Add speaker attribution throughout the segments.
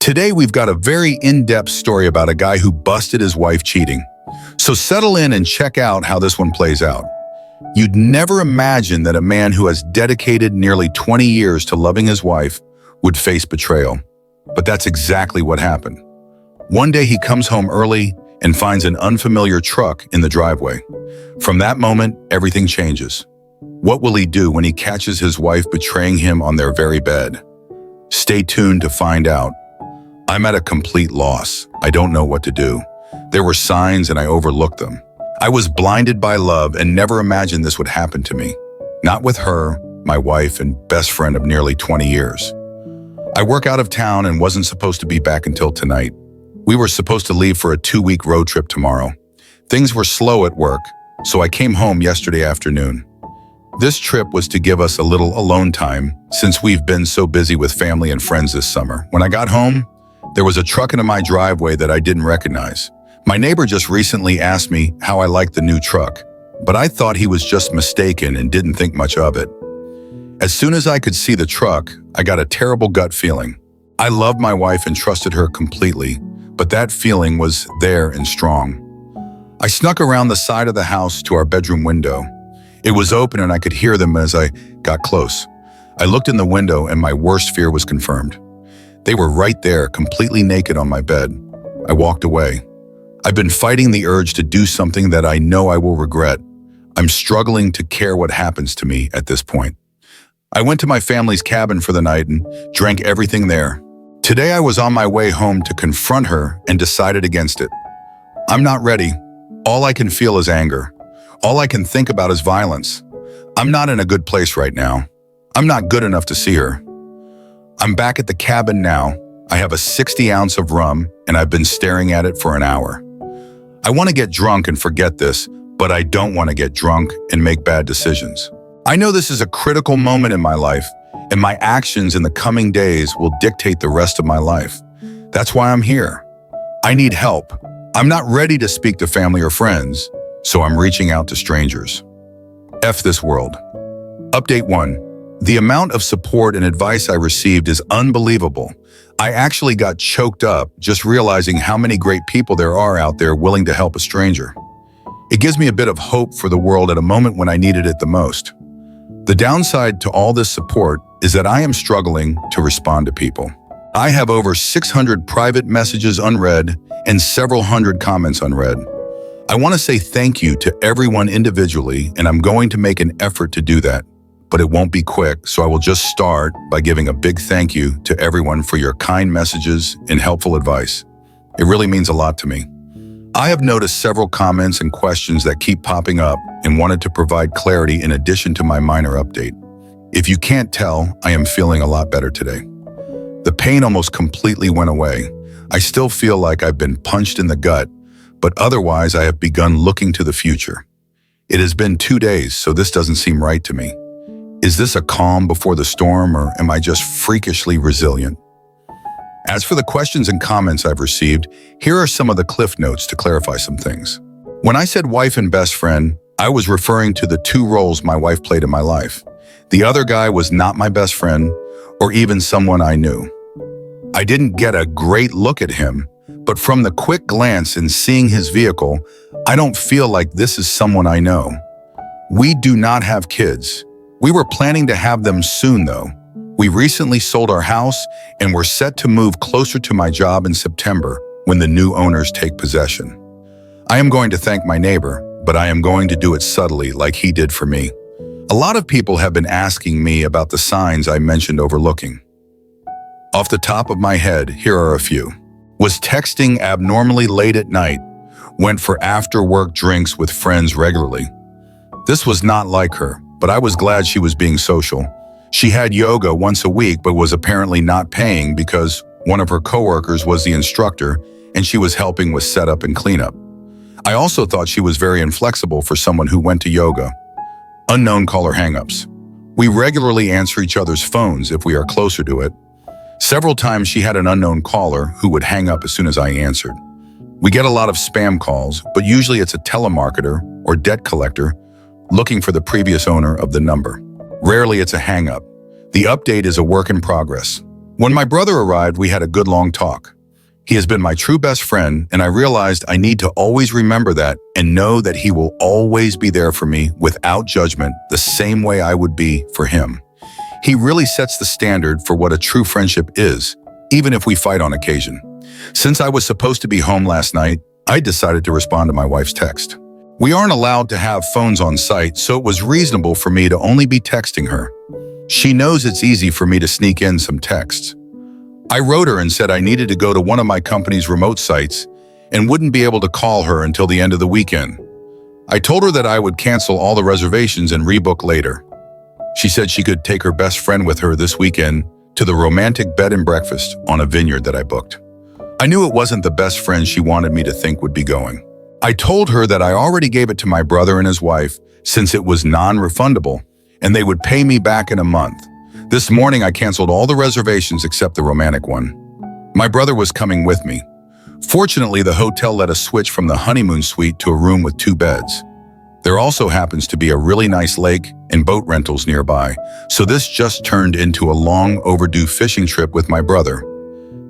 Speaker 1: Today, we've got a very in-depth story about a guy who busted his wife cheating. So settle in and check out how this one plays out. You'd never imagine that a man who has dedicated nearly 20 years to loving his wife would face betrayal. But that's exactly what happened. One day he comes home early and finds an unfamiliar truck in the driveway. From that moment, everything changes. What will he do when he catches his wife betraying him on their very bed? Stay tuned to find out. I'm at a complete loss. I don't know what to do. There were signs and I overlooked them. I was blinded by love and never imagined this would happen to me. Not with her, my wife and best friend of nearly 20 years. I work out of town and wasn't supposed to be back until tonight. We were supposed to leave for a 2-week road trip tomorrow. Things were slow at work, so I came home yesterday afternoon. This trip was to give us a little alone time since we've been so busy with family and friends this summer. When I got home, there was a truck into my driveway that I didn't recognize. My neighbor just recently asked me how I liked the new truck, but I thought he was just mistaken and didn't think much of it. As soon as I could see the truck, I got a terrible gut feeling. I loved my wife and trusted her completely, but that feeling was there and strong. I snuck around the side of the house to our bedroom window. It was open and I could hear them as I got close. I looked in the window and my worst fear was confirmed. They were right there, completely naked on my bed. I walked away. I've been fighting the urge to do something that I know I will regret. I'm struggling to care what happens to me at this point. I went to my family's cabin for the night and drank everything there. Today I was on my way home to confront her and decided against it. I'm not ready. All I can feel is anger. All I can think about is violence. I'm not in a good place right now. I'm not good enough to see her. I'm back at the cabin now. I have a 60-ounce of rum and I've been staring at it for an hour. I want to get drunk and forget this, but I don't want to get drunk and make bad decisions. I know this is a critical moment in my life, and my actions in the coming days will dictate the rest of my life. That's why I'm here. I need help. I'm not ready to speak to family or friends, so I'm reaching out to strangers. F this world. Update 1. The amount of support and advice I received is unbelievable. I actually got choked up just realizing how many great people there are out there willing to help a stranger. It gives me a bit of hope for the world at a moment when I needed it the most. The downside to all this support is that I am struggling to respond to people. I have over 600 private messages unread and several hundred comments unread. I want to say thank you to everyone individually, and I'm going to make an effort to do that. But it won't be quick, so I will just start by giving a big thank you to everyone for your kind messages and helpful advice. It really means a lot to me. I have noticed several comments and questions that keep popping up and wanted to provide clarity in addition to my minor update. If you can't tell, I am feeling a lot better today. The pain almost completely went away. I still feel like I've been punched in the gut, but otherwise I have begun looking to the future. It has been 2 days, so this doesn't seem right to me. Is this a calm before the storm, or am I just freakishly resilient? As for the questions and comments I've received, here are some of the cliff notes to clarify some things. When I said wife and best friend, I was referring to the 2 roles my wife played in my life. The other guy was not my best friend or even someone I knew. I didn't get a great look at him, but from the quick glance and seeing his vehicle, I don't feel like this is someone I know. We do not have kids. We were planning to have them soon, though. We recently sold our house and we're set to move closer to my job in September when the new owners take possession. I am going to thank my neighbor, but I am going to do it subtly like he did for me. A lot of people have been asking me about the signs I mentioned overlooking. Off the top of my head, here are a few. Was texting abnormally late at night. Went for after-work drinks with friends regularly. This was not like her, but I was glad she was being social. She had yoga once a week but was apparently not paying because one of her coworkers was the instructor and she was helping with setup and cleanup. I also thought she was very inflexible for someone who went to yoga. Unknown caller hangups. We regularly answer each other's phones if we are closer to it. Several times she had an unknown caller who would hang up as soon as I answered. We get a lot of spam calls, but usually it's a telemarketer or debt collector looking for the previous owner of the number. Rarely it's a hang-up. The update is a work in progress. When my brother arrived, we had a good long talk. He has been my true best friend, and I realized I need to always remember that and know that he will always be there for me without judgment, the same way I would be for him. He really sets the standard for what a true friendship is, even if we fight on occasion. Since I was supposed to be home last night, I decided to respond to my wife's text. We aren't allowed to have phones on site, so it was reasonable for me to only be texting her. She knows it's easy for me to sneak in some texts. I wrote her and said I needed to go to one of my company's remote sites and wouldn't be able to call her until the end of the weekend. I told her that I would cancel all the reservations and rebook later. She said she could take her best friend with her this weekend to the romantic bed and breakfast on a vineyard that I booked. I knew it wasn't the best friend she wanted me to think would be going. I told her that I already gave it to my brother and his wife since it was non-refundable and they would pay me back in a month. This morning I canceled all the reservations except the romantic one. My brother was coming with me. Fortunately, the hotel let us switch from the honeymoon suite to a room with 2 beds. There also happens to be a really nice lake and boat rentals nearby, so this just turned into a long overdue fishing trip with my brother.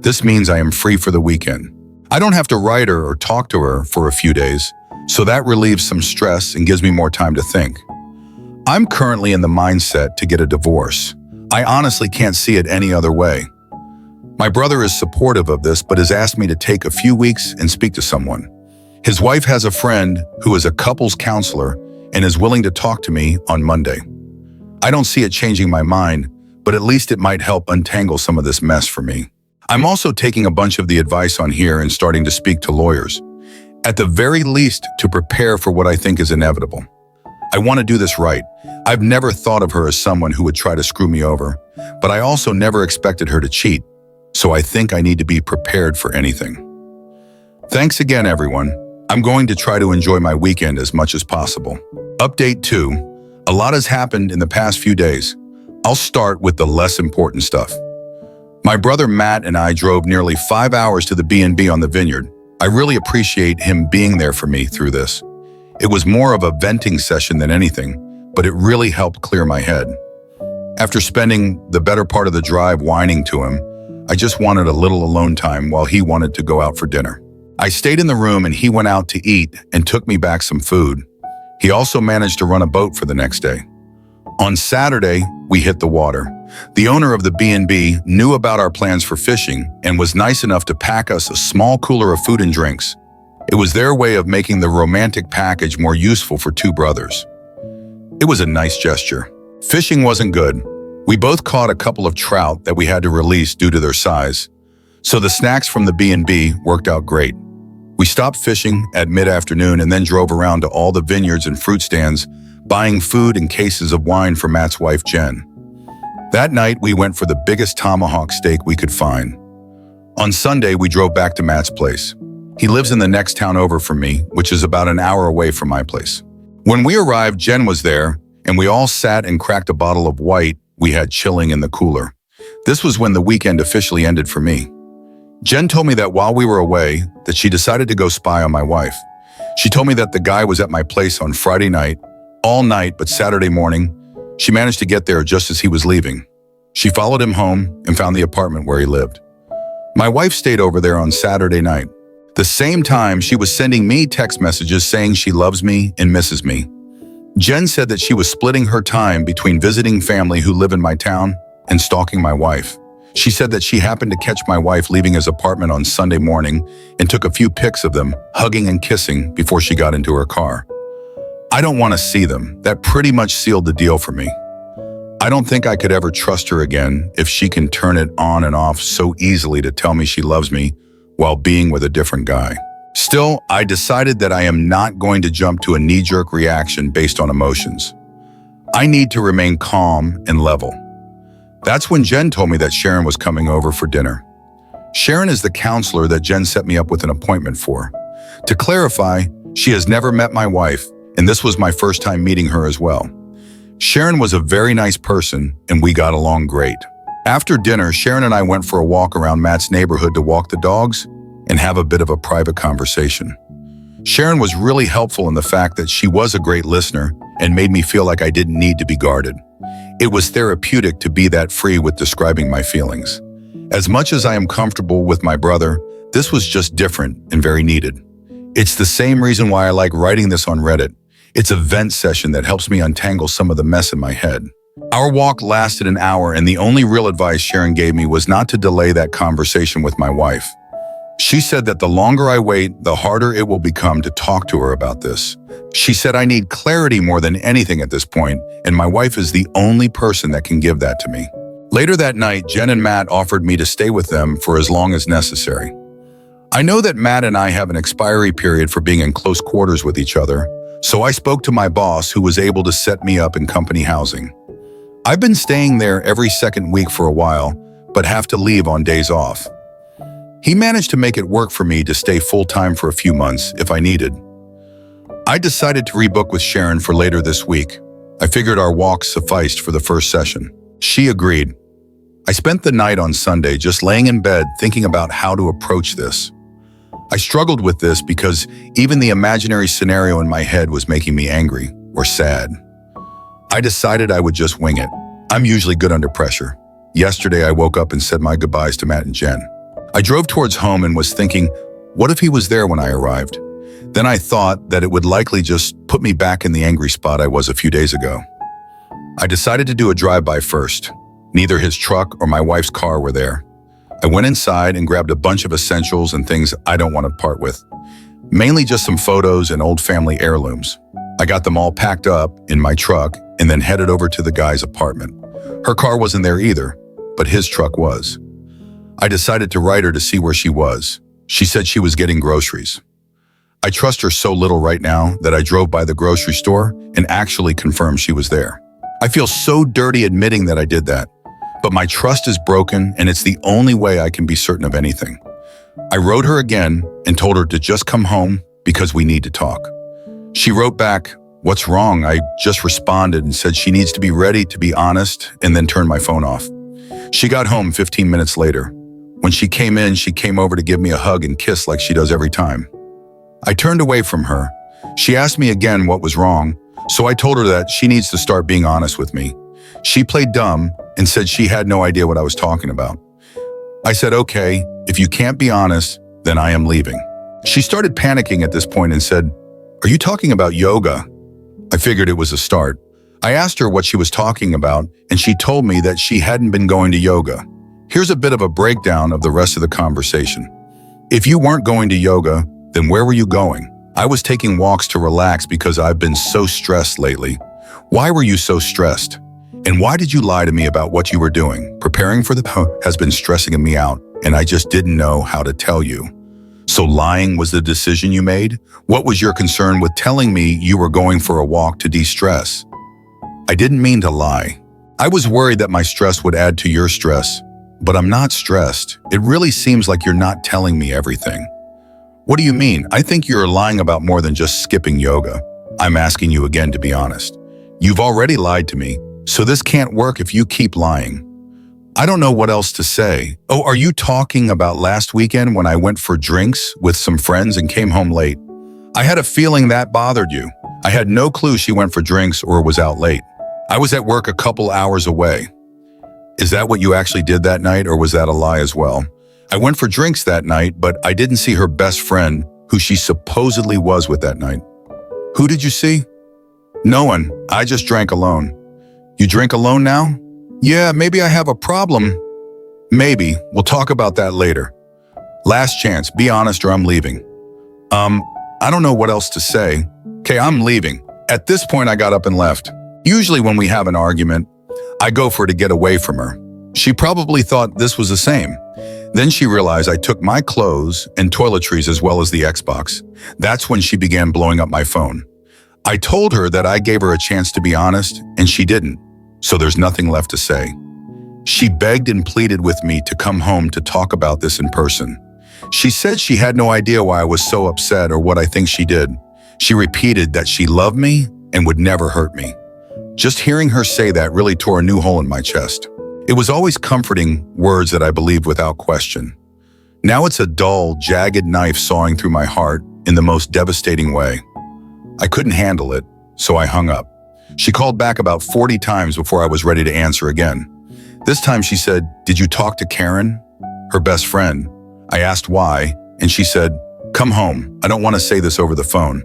Speaker 1: This means I am free for the weekend. I don't have to write her or talk to her for a few days, so that relieves some stress and gives me more time to think. I'm currently in the mindset to get a divorce. I honestly can't see it any other way. My brother is supportive of this, but has asked me to take a few weeks and speak to someone. His wife has a friend who is a couples counselor and is willing to talk to me on Monday. I don't see it changing my mind, but at least it might help untangle some of this mess for me. I'm also taking a bunch of the advice on here and starting to speak to lawyers, at the very least to prepare for what I think is inevitable. I want to do this right. I've never thought of her as someone who would try to screw me over, but I also never expected her to cheat, so I think I need to be prepared for anything. Thanks again, everyone. I'm going to try to enjoy my weekend as much as possible. Update 2. A lot has happened in the past few days. I'll start with the less important stuff. My brother Matt and I drove nearly 5 hours to the B&B on the vineyard. I really appreciate him being there for me through this. It was more of a venting session than anything, but it really helped clear my head. After spending the better part of the drive whining to him, I just wanted a little alone time while he wanted to go out for dinner. I stayed in the room and he went out to eat and took me back some food. He also managed to run a boat for the next day. On Saturday, we hit the water. The owner of the B&B knew about our plans for fishing and was nice enough to pack us a small cooler of food and drinks. It was their way of making the romantic package more useful for 2 brothers. It was a nice gesture. Fishing wasn't good. We both caught a couple of trout that we had to release due to their size, so the snacks from the B&B worked out great. We stopped fishing at mid-afternoon and then drove around to all the vineyards and fruit stands, buying food and cases of wine for Matt's wife, Jen. That night, we went for the biggest tomahawk steak we could find. On Sunday, we drove back to Matt's place. He lives in the next town over from me, which is about an hour away from my place. When we arrived, Jen was there, and we all sat and cracked a bottle of white we had chilling in the cooler. This was when the weekend officially ended for me. Jen told me that while we were away, that she decided to go spy on my wife. She told me that the guy was at my place on Friday night, all night, but Saturday morning, she managed to get there just as he was leaving. She followed him home and found the apartment where he lived. My wife stayed over there on Saturday night. The same time, she was sending me text messages saying she loves me and misses me. Jen said that she was splitting her time between visiting family who live in my town and stalking my wife. She said that she happened to catch my wife leaving his apartment on Sunday morning and took a few pics of them, hugging and kissing before she got into her car. I don't want to see them. That pretty much sealed the deal for me. I don't think I could ever trust her again if she can turn it on and off so easily to tell me she loves me while being with a different guy. Still, I decided that I am not going to jump to a knee-jerk reaction based on emotions. I need to remain calm and level. That's when Jen told me that Sharon was coming over for dinner. Sharon is the counselor that Jen set me up with an appointment for. To clarify, she has never met my wife, and this was my first time meeting her as well. Sharon was a very nice person, and we got along great. After dinner, Sharon and I went for a walk around Matt's neighborhood to walk the dogs and have a bit of a private conversation. Sharon was really helpful in the fact that she was a great listener and made me feel like I didn't need to be guarded. It was therapeutic to be that free with describing my feelings. As much as I am comfortable with my brother, this was just different and very needed. It's the same reason why I like writing this on Reddit. It's a vent session that helps me untangle some of the mess in my head. Our walk lasted an hour, and the only real advice Sharon gave me was not to delay that conversation with my wife. She said that the longer I wait, the harder it will become to talk to her about this. She said I need clarity more than anything at this point, and my wife is the only person that can give that to me. Later that night, Jen and Matt offered me to stay with them for as long as necessary. I know that Matt and I have an expiry period for being in close quarters with each other, so I spoke to my boss, who was able to set me up in company housing. I've been staying there every second week for a while, but have to leave on days off. He managed to make it work for me to stay full-time for a few months if I needed. I decided to rebook with Sharon for later this week. I figured our walk sufficed for the first session. She agreed. I spent the night on Sunday just laying in bed thinking about how to approach this. I struggled with this because even the imaginary scenario in my head was making me angry or sad. I decided I would just wing it. I'm usually good under pressure. Yesterday, I woke up and said my goodbyes to Matt and Jen. I drove towards home and was thinking, what if he was there when I arrived? Then I thought that it would likely just put me back in the angry spot I was a few days ago. I decided to do a drive-by first. Neither his truck or my wife's car were there. I went inside and grabbed a bunch of essentials and things I don't want to part with. Mainly just some photos and old family heirlooms. I got them all packed up in my truck and then headed over to the guy's apartment. Her car wasn't there either, but his truck was. I decided to write her to see where she was. She said she was getting groceries. I trust her so little right now that I drove by the grocery store and actually confirmed she was there. I feel so dirty admitting that I did that, but my trust is broken and it's the only way I can be certain of anything. I wrote her again and told her to just come home because we need to talk. She wrote back, "What's wrong?" I just responded and said she needs to be ready to be honest, and then turned my phone off. She got home 15 minutes later. When she came in, she came over to give me a hug and kiss like she does every time. I turned away from her. She asked me again what was wrong, so I told her that she needs to start being honest with me. She played dumb and said she had no idea what I was talking about. I said, okay, if you can't be honest, then I am leaving. She started panicking at this point and said, "Are you talking about yoga?" I figured it was a start. I asked her what she was talking about, and she told me that she hadn't been going to yoga. Here's a bit of a breakdown of the rest of the conversation. If you weren't going to yoga, then where were you going? I was taking walks to relax because I've been so stressed lately. Why were you so stressed? And why did you lie to me about what you were doing? Preparing for the has been stressing me out, and I just didn't know how to tell you. So lying was the decision you made? What was your concern with telling me you were going for a walk to de-stress? I didn't mean to lie. I was worried that my stress would add to your stress, but I'm not stressed. It really seems like you're not telling me everything. What do you mean? I think you're lying about more than just skipping yoga. I'm asking you again to be honest. You've already lied to me, so this can't work if you keep lying. I don't know what else to say. Oh, are you talking about last weekend when I went for drinks with some friends and came home late? I had a feeling that bothered you. I had no clue she went for drinks or was out late. I was at work a couple hours away. Is that what you actually did that night, or was that a lie as well? I went for drinks that night, but I didn't see her best friend, who she supposedly was with that night. Who did you see? No one. I just drank alone. You drink alone now? Yeah, maybe I have a problem. Maybe. We'll talk about that later. Last chance, be honest or I'm leaving. I don't know what else to say. Okay, I'm leaving. At this point, I got up and left. Usually when we have an argument, I go for it to get away from her. She probably thought this was the same. Then she realized I took my clothes and toiletries as well as the Xbox. That's when she began blowing up my phone. I told her that I gave her a chance to be honest, and she didn't, so there's nothing left to say. She begged and pleaded with me to come home to talk about this in person. She said she had no idea why I was so upset or what I think she did. She repeated that she loved me and would never hurt me. Just hearing her say that really tore a new hole in my chest. It was always comforting words that I believed without question. Now it's a dull, jagged knife sawing through my heart in the most devastating way. I couldn't handle it, so I hung up. She called back about 40 times before I was ready to answer again. This time she said, "Did you talk to Karen?" her best friend. I asked why, and she said, "Come home. I don't want to say this over the phone."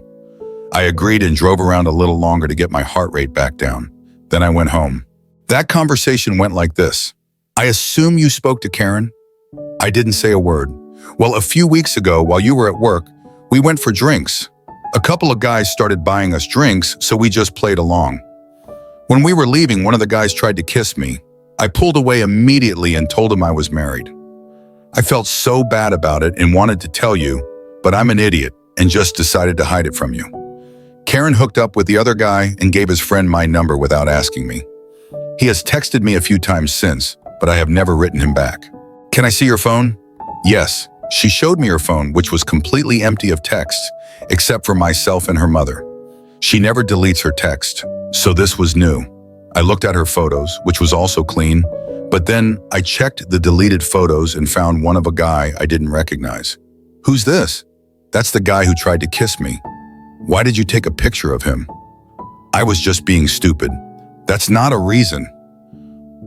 Speaker 1: I agreed and drove around a little longer to get my heart rate back down. Then I went home. That conversation went like this. "I assume you spoke to Karen?" I didn't say a word. "Well, a few weeks ago, while you were at work, we went for drinks. A couple of guys started buying us drinks, so we just played along. When we were leaving, one of the guys tried to kiss me. I pulled away immediately and told him I was married. I felt so bad about it and wanted to tell you, but I'm an idiot and just decided to hide it from you." Karen hooked up with the other guy and gave his friend my number without asking me. He has texted me a few times since, but I have never written him back. "Can I see your phone?" Yes. She showed me her phone, which was completely empty of texts, except for myself and her mother. She never deletes her text, so this was new. I looked at her photos, which was also clean, but then I checked the deleted photos and found one of a guy I didn't recognize. "Who's this?" "That's the guy who tried to kiss me." "Why did you take a picture of him?" "I was just being stupid." "That's not a reason."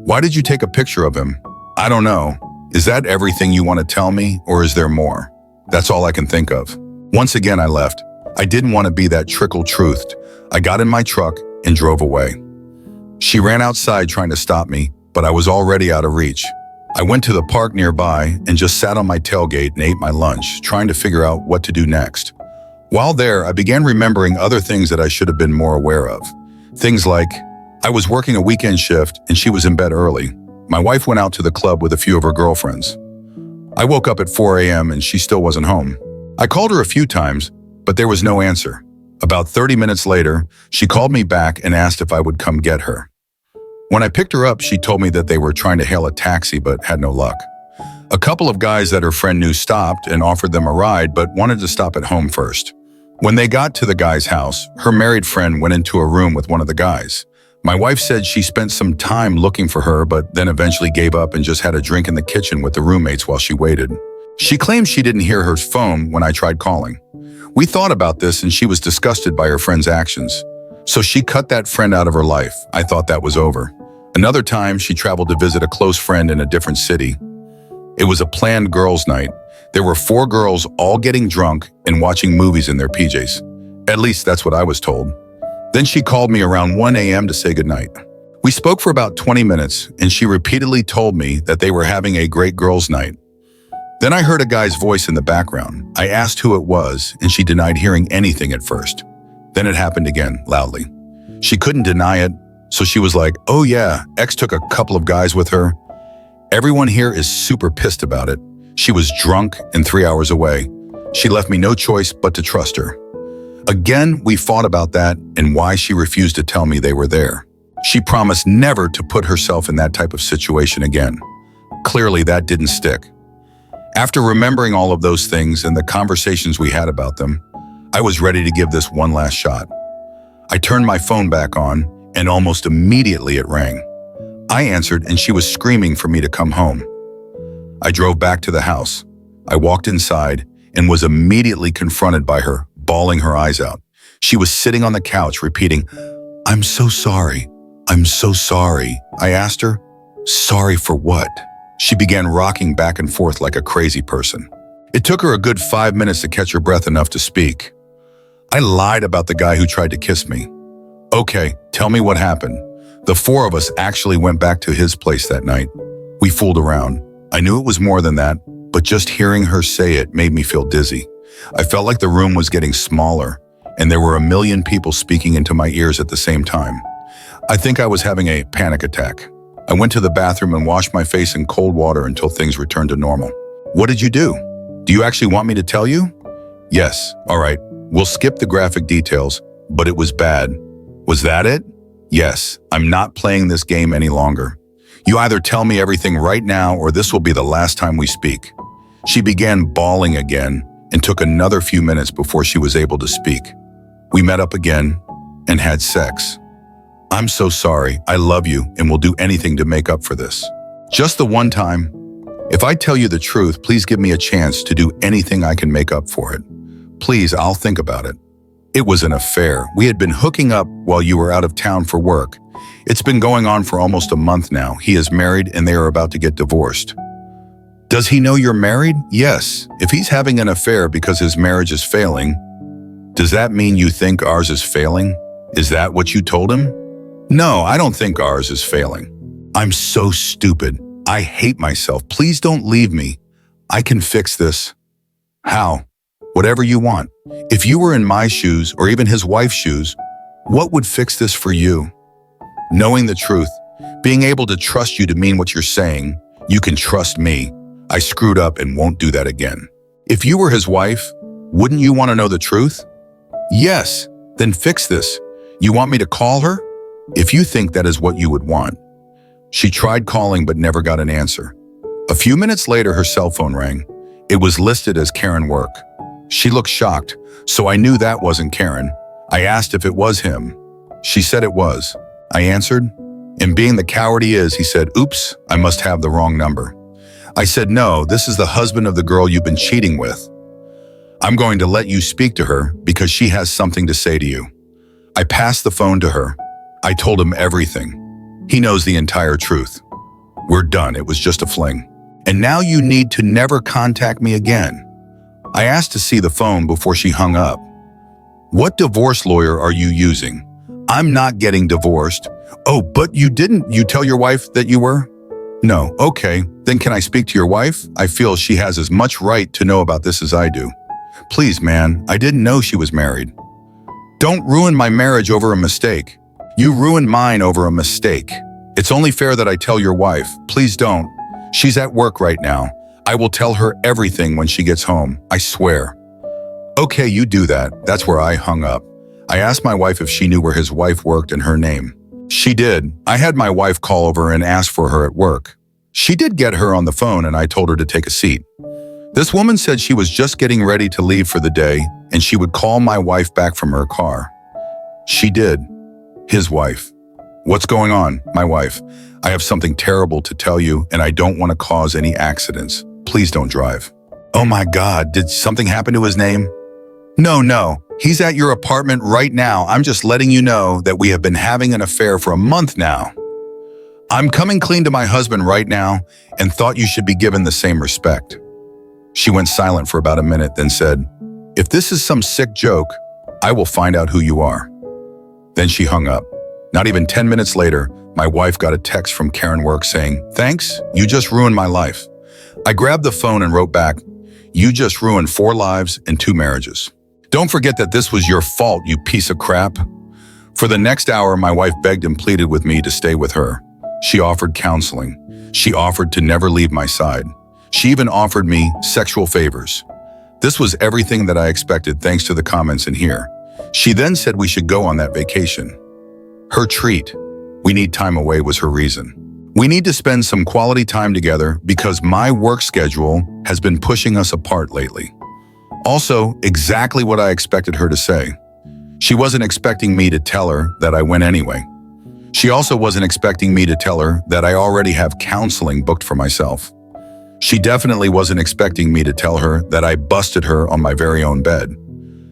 Speaker 1: "Why did you take a picture of him?" "I don't know. Is that everything you want to tell me, or is there more?" "That's all I can think of." Once again, I left. I didn't want to be that trickle-truthed. I got in my truck and drove away. She ran outside trying to stop me, but I was already out of reach. I went to the park nearby and just sat on my tailgate and ate my lunch, trying to figure out what to do next. While there, I began remembering other things that I should have been more aware of. Things like, I was working a weekend shift and she was in bed early. My wife went out to the club with a few of her girlfriends. I woke up at 4 a.m. and she still wasn't home. I called her a few times, but there was no answer. About 30 minutes later, she called me back and asked if I would come get her. When I picked her up, she told me that they were trying to hail a taxi but had no luck. A couple of guys that her friend knew stopped and offered them a ride but wanted to stop at home first. When they got to the guy's house, her married friend went into a room with one of the guys. My wife said she spent some time looking for her but then eventually gave up and just had a drink in the kitchen with the roommates while she waited. She claimed she didn't hear her phone when I tried calling. We thought about this and she was disgusted by her friend's actions. So she cut that friend out of her life. I thought that was over. Another time, she traveled to visit a close friend in a different city. It was a planned girls' night. There were 4 girls all getting drunk and watching movies in their PJs. At least that's what I was told. Then she called me around 1 a.m. to say goodnight. We spoke for about 20 minutes and she repeatedly told me that they were having a great girls' night. Then I heard a guy's voice in the background. I asked who it was and she denied hearing anything at first. Then it happened again, loudly. She couldn't deny it, so she was like, "Oh yeah, X took a couple of guys with her." Everyone here is super pissed about it. She was drunk and 3 hours away. She left me no choice but to trust her. Again, we fought about that and why she refused to tell me they were there. She promised never to put herself in that type of situation again. Clearly, that didn't stick. After remembering all of those things and the conversations we had about them, I was ready to give this one last shot. I turned my phone back on, and almost immediately it rang. I answered, and she was screaming for me to come home. I drove back to the house. I walked inside and was immediately confronted by her, bawling her eyes out. She was sitting on the couch repeating, "I'm so sorry. I'm so sorry." I asked her, "Sorry for what?" She began rocking back and forth like a crazy person. It took her a good 5 minutes to catch her breath enough to speak. I lied about the guy who tried to kiss me. "Okay, tell me what happened." The 4 of us actually went back to his place that night. We fooled around. I knew it was more than that, but just hearing her say it made me feel dizzy. I felt like the room was getting smaller, and there were a million people speaking into my ears at the same time. I think I was having a panic attack. I went to the bathroom and washed my face in cold water until things returned to normal. "What did you do? Do you actually want me to tell you?" "Yes. All right. We'll skip the graphic details, but it was bad." "Was that it?" "Yes. I'm not playing this game any longer. You either tell me everything right now or this will be the last time we speak." She began bawling again and took another few minutes before she was able to speak. We met up again and had sex. "I'm so sorry. I love you and will do anything to make up for this. Just the one time. If I tell you the truth, please give me a chance to do anything I can make up for it. Please, I'll think about it." It was an affair. We had been hooking up while you were out of town for work. It's been going on for almost a month now. He is married and they are about to get divorced. Does he know you're married? Yes. If he's having an affair because his marriage is failing, does that mean you think ours is failing? Is that what you told him? No, I don't think ours is failing. I'm so stupid. I hate myself. Please don't leave me. I can fix this. How? Whatever you want. If you were in my shoes or even his wife's shoes, what would fix this for you? Knowing the truth, being able to trust you to mean what you're saying, you can trust me. I screwed up and won't do that again. If you were his wife, wouldn't you want to know the truth? Yes, then fix this. You want me to call her? If you think that is what you would want. She tried calling but never got an answer. A few minutes later, her cell phone rang. It was listed as Karen Work. She looked shocked, so I knew that wasn't Karen. I asked if it was him. She said it was. I answered, and being the coward he is, he said, "Oops, I must have the wrong number." I said, "No, this is the husband of the girl you've been cheating with. I'm going to let you speak to her because she has something to say to you." I passed the phone to her. I told him everything. He knows the entire truth. We're done. It was just a fling. And now you need to never contact me again. I asked to see the phone before she hung up. What divorce lawyer are you using? I'm not getting divorced. Oh, but you tell your wife that you were? No. Okay, then can I speak to your wife? I feel she has as much right to know about this as I do. Please, man, I didn't know she was married. Don't ruin my marriage over a mistake. You ruined mine over a mistake. It's only fair that I tell your wife. Please don't. She's at work right now. I will tell her everything when she gets home, I swear. Okay, you do that. That's where I hung up. I asked my wife if she knew where his wife worked and her name. She did. I had my wife call over and ask for her at work. She did get her on the phone and I told her to take a seat. This woman said she was just getting ready to leave for the day and she would call my wife back from her car. She did. His wife. What's going on? My wife. I have something terrible to tell you and I don't want to cause any accidents. Please don't drive. Oh my God, did something happen to his name? No. He's at your apartment right now. I'm just letting you know that we have been having an affair for a month now. I'm coming clean to my husband right now and thought you should be given the same respect. She went silent for about a minute, then said, "If this is some sick joke, I will find out who you are." Then she hung up. Not even 10 minutes later, my wife got a text from Karen Work saying, "Thanks, you just ruined my life." I grabbed the phone and wrote back, "You just ruined 4 lives and 2 marriages. Don't forget that this was your fault, you piece of crap." For the next hour, my wife begged and pleaded with me to stay with her. She offered counseling. She offered to never leave my side. She even offered me sexual favors. This was everything that I expected thanks to the comments in here. She then said we should go on that vacation. Her treat, we need time away, was her reason. We need to spend some quality time together because my work schedule has been pushing us apart lately. Also, exactly what I expected her to say. She wasn't expecting me to tell her that I went anyway. She also wasn't expecting me to tell her that I already have counseling booked for myself. She definitely wasn't expecting me to tell her that I busted her on my very own bed.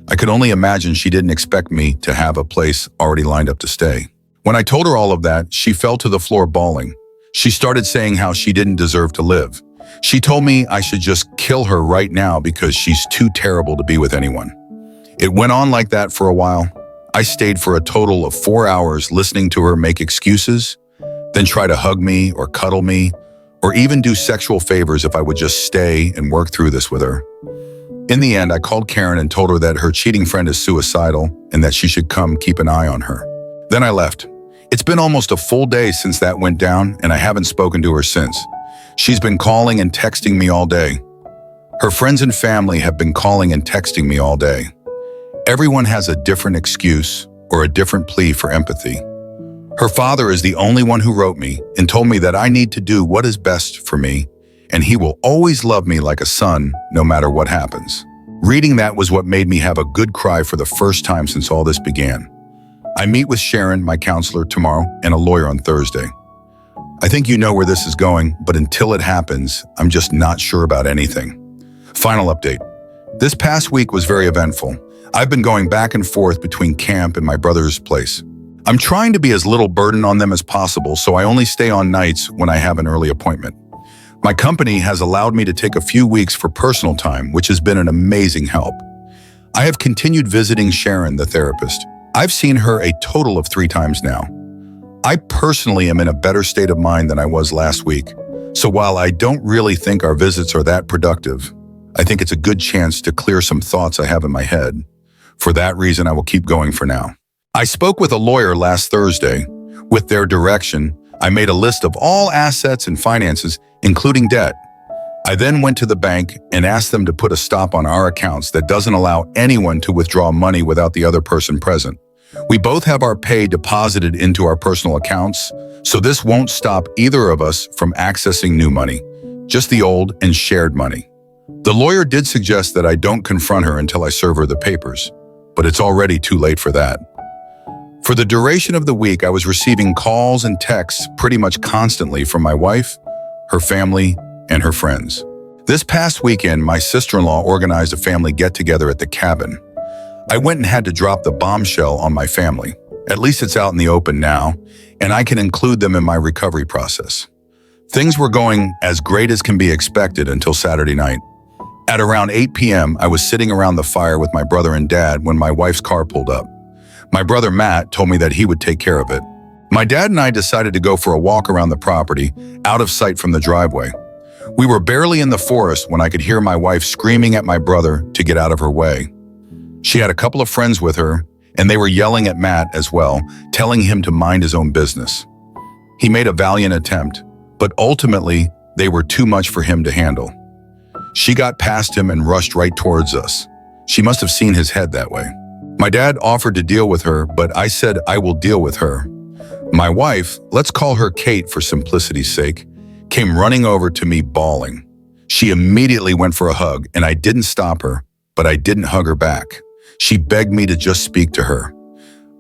Speaker 1: I could only imagine she didn't expect me to have a place already lined up to stay. When I told her all of that, she fell to the floor bawling. She started saying how she didn't deserve to live. She told me I should just kill her right now because she's too terrible to be with anyone. It went on like that for a while. I stayed for a total of 4 hours listening to her make excuses, then try to hug me or cuddle me, or even do sexual favors if I would just stay and work through this with her. In the end, I called Karen and told her that her cheating friend is suicidal and that she should come keep an eye on her. Then I left. It's been almost a full day since that went down and I haven't spoken to her since. She's been calling and texting me all day. Her friends and family have been calling and texting me all day. Everyone has a different excuse or a different plea for empathy. Her father is the only one who wrote me and told me that I need to do what is best for me, and he will always love me like a son no matter what happens. Reading that was what made me have a good cry for the first time since all this began. I meet with Sharon, my counselor, tomorrow and a lawyer on Thursday. I think you know where this is going, but until it happens, I'm just not sure about anything. Final update. This past week was very eventful. I've been going back and forth between camp and my brother's place. I'm trying to be as little burden on them as possible, so I only stay on nights when I have an early appointment. My company has allowed me to take a few weeks for personal time, which has been an amazing help. I have continued visiting Sharon, the therapist. I've seen her a total of 3 times now. I personally am in a better state of mind than I was last week. So while I don't really think our visits are that productive, I think it's a good chance to clear some thoughts I have in my head. For that reason, I will keep going for now. I spoke with a lawyer last Thursday. With their direction, I made a list of all assets and finances, including debt. I then went to the bank and asked them to put a stop on our accounts that doesn't allow anyone to withdraw money without the other person present. We both have our pay deposited into our personal accounts, so this won't stop either of us from accessing new money, just the old and shared money. The lawyer did suggest that I don't confront her until I serve her the papers, but it's already too late for that. For the duration of the week, I was receiving calls and texts pretty much constantly from my wife, her family, and her friends. This past weekend, my sister-in-law organized a family get-together at the cabin. I went and had to drop the bombshell on my family. At least it's out in the open now, and I can include them in my recovery process. Things were going as great as can be expected until Saturday night. At around 8 p.m., I was sitting around the fire with my brother and dad when my wife's car pulled up. My brother Matt told me that he would take care of it. My dad and I decided to go for a walk around the property, out of sight from the driveway. We were barely in the forest when I could hear my wife screaming at my brother to get out of her way. She had a couple of friends with her, and they were yelling at Matt as well, telling him to mind his own business. He made a valiant attempt, but ultimately, they were too much for him to handle. She got past him and rushed right towards us. She must have seen his head that way. My dad offered to deal with her, but I said I will deal with her. My wife, let's call her Kate for simplicity's sake, came running over to me bawling. She immediately went for a hug, and I didn't stop her, but I didn't hug her back. She begged me to just speak to her.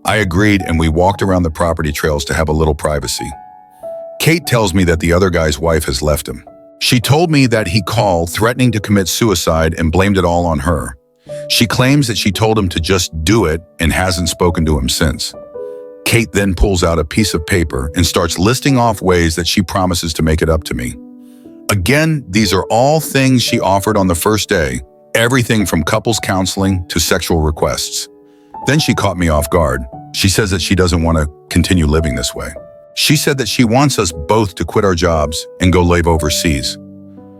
Speaker 1: I agreed, and we walked around the property trails to have a little privacy. Kate tells me that the other guy's wife has left him. She told me that he called threatening to commit suicide and blamed it all on her. She claims that she told him to just do it and hasn't spoken to him since. Kate then pulls out a piece of paper and starts listing off ways that she promises to make it up to me. Again, these are all things she offered on the first day, everything from couples counseling to sexual requests. Then she caught me off guard. She says that she doesn't want to continue living this way. She said that she wants us both to quit our jobs and go live overseas.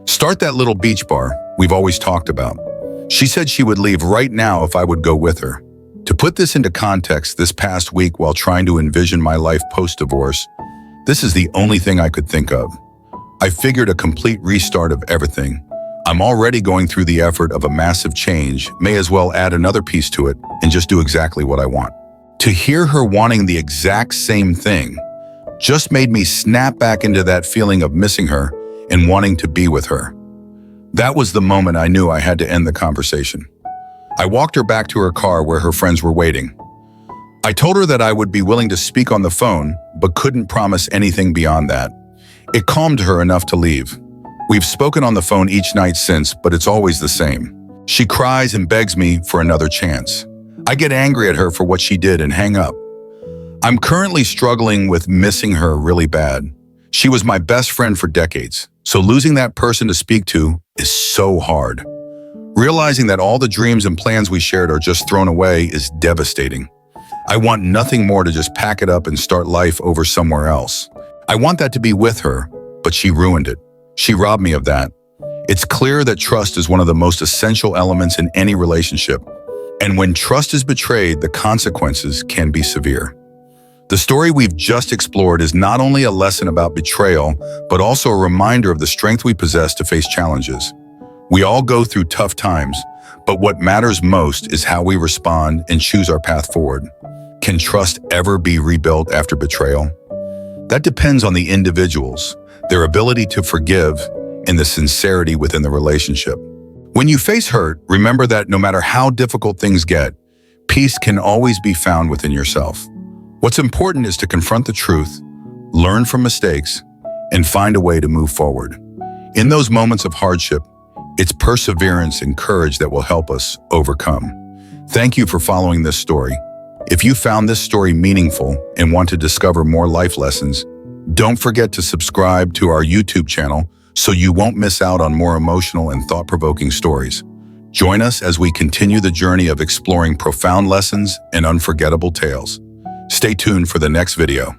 Speaker 1: Start that little beach bar we've always talked about. She said she would leave right now if I would go with her. To put this into context, this past week while trying to envision my life post-divorce, this is the only thing I could think of. I figured a complete restart of everything. I'm already going through the effort of a massive change, may as well add another piece to it and just do exactly what I want. To hear her wanting the exact same thing just made me snap back into that feeling of missing her and wanting to be with her. That was the moment I knew I had to end the conversation. I walked her back to her car where her friends were waiting. I told her that I would be willing to speak on the phone, but couldn't promise anything beyond that. It calmed her enough to leave. We've spoken on the phone each night since, but it's always the same. She cries and begs me for another chance. I get angry at her for what she did and hang up. I'm currently struggling with missing her really bad. She was my best friend for decades, so losing that person to speak to is so hard. Realizing that all the dreams and plans we shared are just thrown away is devastating. I want nothing more to just pack it up and start life over somewhere else. I want that to be with her, but she ruined it. She robbed me of that. It's clear that trust is one of the most essential elements in any relationship. And when trust is betrayed, the consequences can be severe. The story we've just explored is not only a lesson about betrayal, but also a reminder of the strength we possess to face challenges. We all go through tough times, but what matters most is how we respond and choose our path forward. Can trust ever be rebuilt after betrayal? That depends on the individuals, their ability to forgive, and the sincerity within the relationship. When you face hurt, remember that no matter how difficult things get, peace can always be found within yourself. What's important is to confront the truth, learn from mistakes, and find a way to move forward. In those moments of hardship, it's perseverance and courage that will help us overcome. Thank you for following this story. If you found this story meaningful and want to discover more life lessons, don't forget to subscribe to our YouTube channel so you won't miss out on more emotional and thought-provoking stories. Join us as we continue the journey of exploring profound lessons and unforgettable tales. Stay tuned for the next video.